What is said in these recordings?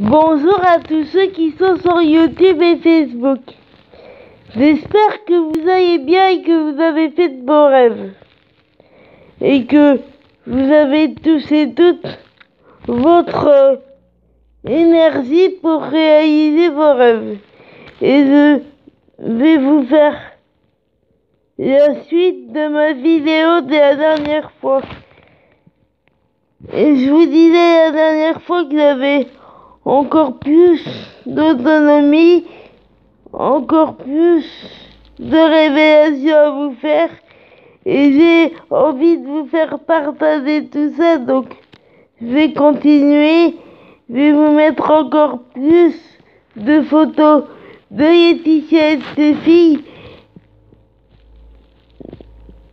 Bonjour à tous ceux qui sont sur YouTube et Facebook. J'espère que vous allez bien et que vous avez fait de beaux rêves. Et que vous avez tous et toutes votre énergie pour réaliser vos rêves. Et je vais vous faire la suite de ma vidéo de la dernière fois. Et je vous disais la dernière fois que j'avais encore plus d'autonomie, encore plus de révélations à vous faire, et j'ai envie de vous faire partager tout ça, donc je vais continuer, je vais vous mettre encore plus de photos de Laetitia et de ses filles.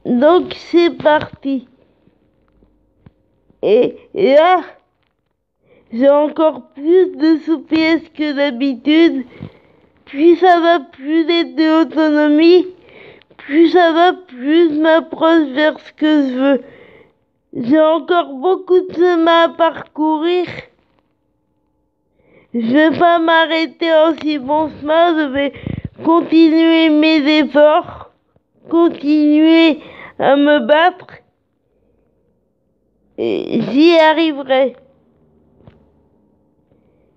Donc c'est parti. Et là, j'ai encore plus de souplesse que d'habitude. Plus ça va, plus de autonomie, plus ça va, plus je m'approche vers ce que je veux. J'ai encore beaucoup de chemin à parcourir. Je vais pas m'arrêter en si bon chemin, je vais continuer mes efforts, continuer à me battre, et j'y arriverai.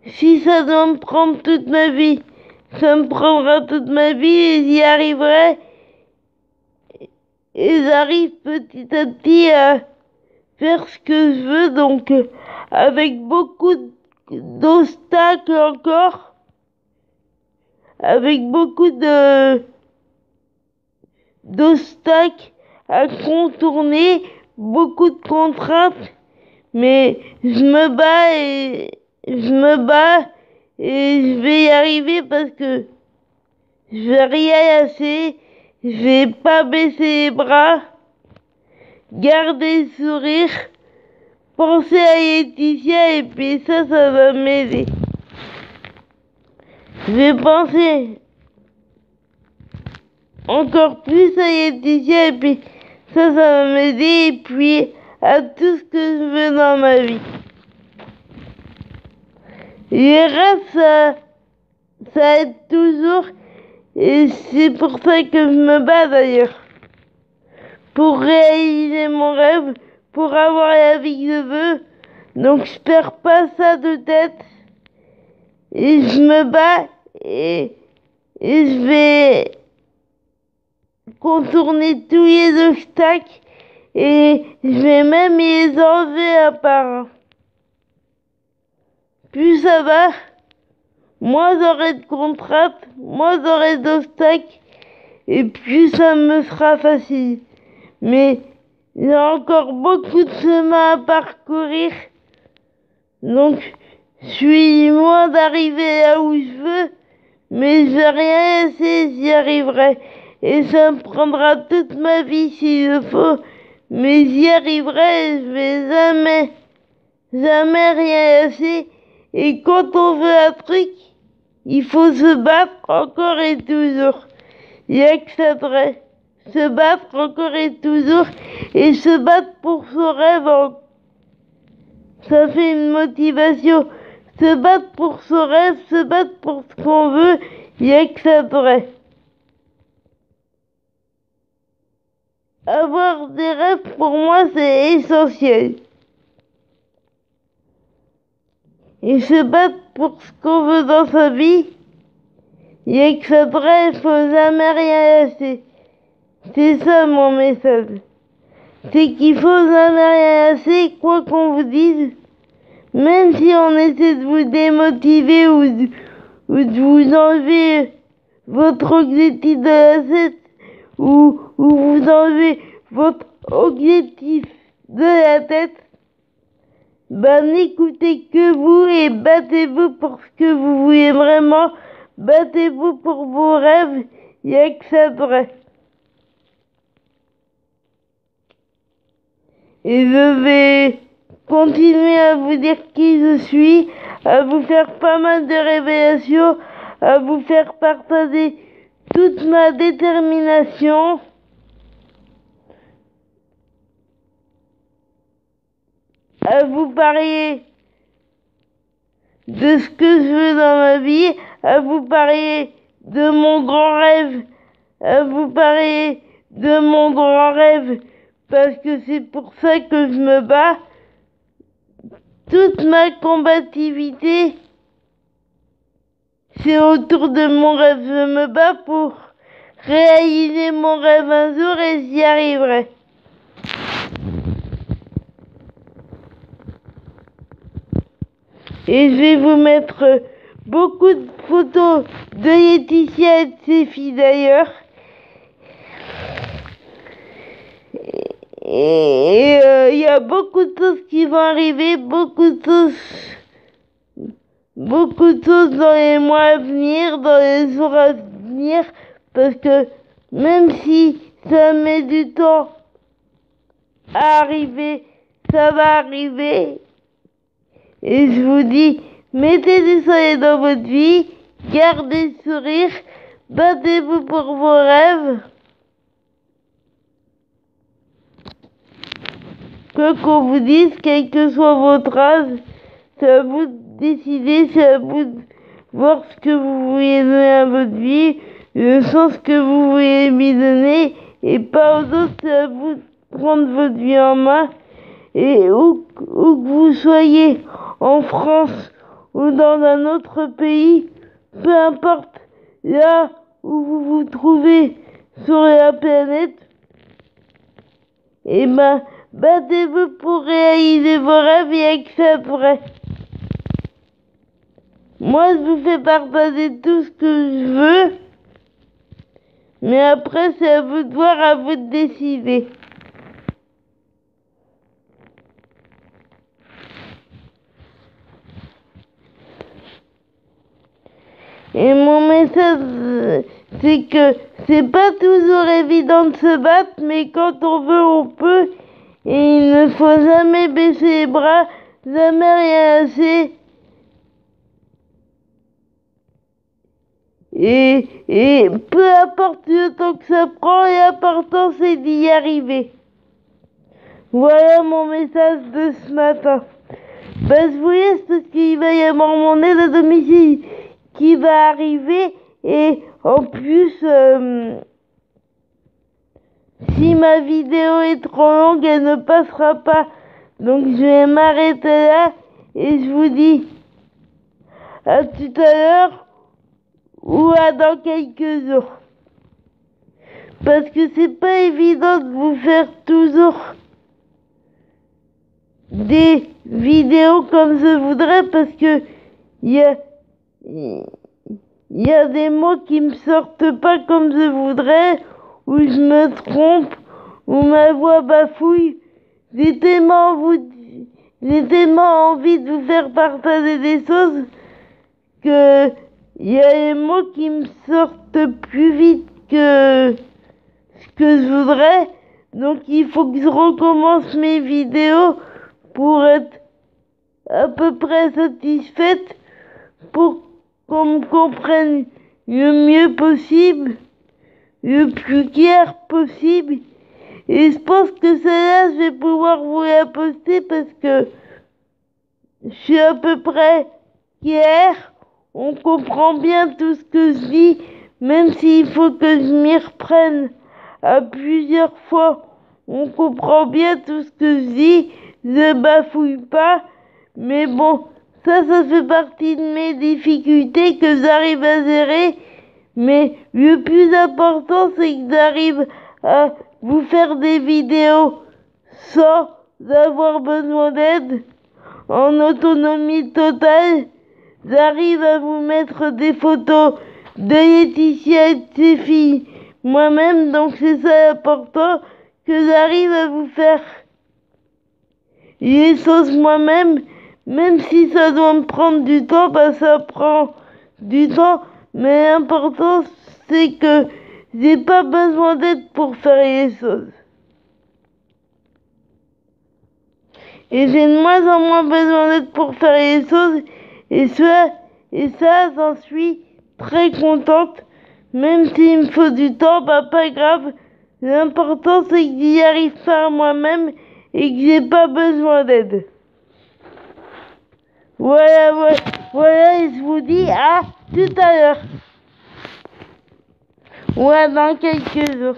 Si ça doit me prendre toute ma vie, ça me prendra toute ma vie et j'y arriverai. Et j'arrive petit à petit à faire ce que je veux, donc avec beaucoup d'obstacles encore, avec beaucoup d'obstacles à contourner, beaucoup de contraintes, mais je me bats et je vais y arriver parce que je vais rien lâcher, je vais pas baisser les bras, garder le sourire, penser à Laetitia et puis ça va m'aider. Je vais penser encore plus à Laetitia et puis ça va m'aider et puis à tout ce que je veux dans ma vie. Les rêves, ça aide toujours et c'est pour ça que je me bats d'ailleurs. Pour réaliser mon rêve, pour avoir la vie que je veux. Donc je perds pas ça de tête. Et je me bats et je vais contourner tous les obstacles et je vais même les enlever à part. Plus ça va, moins j'aurai de contraintes, moins j'aurai d'obstacles et plus ça me sera facile. Mais il y a encore beaucoup de chemin à parcourir. Donc, je suis loin d'arriver là où je veux, mais je vais rien laisser, j'y arriverai. Et ça me prendra toute ma vie s'il le faut, mais j'y arriverai, je vais jamais rien lâcher. Et quand on veut un truc, il faut se battre encore et toujours. Il y a que ça de vrai. Se battre encore et toujours, et se battre pour son rêve, ça fait une motivation. Se battre pour son rêve, se battre pour ce qu'on veut, il n'y a que ça de vrai. Avoir des rêves, pour moi, c'est essentiel. Et se battre pour ce qu'on veut dans sa vie, il n'y a que ça de vrai, il faut jamais rien lâcher. C'est ça mon message. C'est qu'il faut jamais rien lâcher, quoi qu'on vous dise. Même si on essaie de vous démotiver ou de vous enlever votre objectif de la tête ou vous enlever votre objectif de la tête, n'écoutez que vous et battez-vous pour ce que vous voulez vraiment. Battez-vous pour vos rêves, il n'y a que ça de vrai. Et je vais continuer à vous dire qui je suis, à vous faire pas mal de révélations, à vous faire partager toute ma détermination, à vous parler de ce que je veux dans ma vie, à vous parler de mon grand rêve, à vous parler de mon grand rêve, parce que c'est pour ça que je me bats. Toute ma combativité, c'est autour de mon rêve. Je me bats pour réaliser mon rêve un jour et j'y arriverai. Et je vais vous mettre beaucoup de photos de Laetitia et de ses filles d'ailleurs. Et il y a beaucoup de choses qui vont arriver, beaucoup de choses dans les mois à venir, dans les jours à venir, parce que même si ça met du temps à arriver, ça va arriver. Et je vous dis, mettez du soleil dans votre vie, gardez le sourire, battez-vous pour vos rêves. Quoi qu'on vous dise, quel que soit votre âge, c'est à vous de décider, c'est à vous de voir ce que vous voulez donner à votre vie, le sens que vous voulez lui donner, et pas aux autres, c'est à vous de prendre votre vie en main. Et où que vous soyez, en France ou dans un autre pays, peu importe là où vous vous trouvez sur la planète, et ben, battez-vous pour réaliser vos rêves et accepterez. Moi, je vous fais partager tout ce que je veux, mais après, c'est à vous de voir, à vous de décider. Et mon message, c'est que c'est pas toujours évident de se battre, mais quand on veut, on peut. Et il ne faut jamais baisser les bras, jamais rien lâcher. Et peu importe le temps que ça prend, l'important c'est d'y arriver. Voilà mon message de ce matin. Je vous laisse parce qu'il va y avoir mon aide à domicile qui va arriver, et en plus si ma vidéo est trop longue, elle ne passera pas, donc je vais m'arrêter là et je vous dis à tout à l'heure ou à dans quelques jours, parce que c'est pas évident de vous faire toujours des vidéos comme je voudrais, parce que il y a des mots qui me sortent pas comme je voudrais, ou je me trompe, ou ma voix bafouille. J'ai tellement envie de vous faire partager des choses que il y a des mots qui me sortent plus vite que ce que je voudrais. Donc il faut que je recommence mes vidéos pour être à peu près satisfaite, pour qu'on me comprenne le mieux possible, le plus clair possible. Et je pense que celle-là, je vais pouvoir vous la poster parce que je suis à peu près clair. On comprend bien tout ce que je dis, même s'il faut que je m'y reprenne à plusieurs fois. On comprend bien tout ce que je dis, je bafouille pas, mais bon, ça fait partie de mes difficultés que j'arrive à gérer. Mais le plus important, c'est que j'arrive à vous faire des vidéos sans avoir besoin d'aide, en autonomie totale. J'arrive à vous mettre des photos de Laetitia et de ses filles moi-même, donc c'est ça l'important, que j'arrive à vous faire les choses moi-même, même si ça doit me prendre du temps, ça prend du temps, mais l'important c'est que j'ai pas besoin d'aide pour faire les choses. Et j'ai de moins en moins besoin d'aide pour faire les choses, et ça, j'en suis très contente, même s'il me faut du temps, pas grave. L'important c'est que j'y arrive par moi-même et que j'ai pas besoin d'aide. Voilà. Voilà, et je vous dis à tout à l'heure. Ou à dans quelques jours.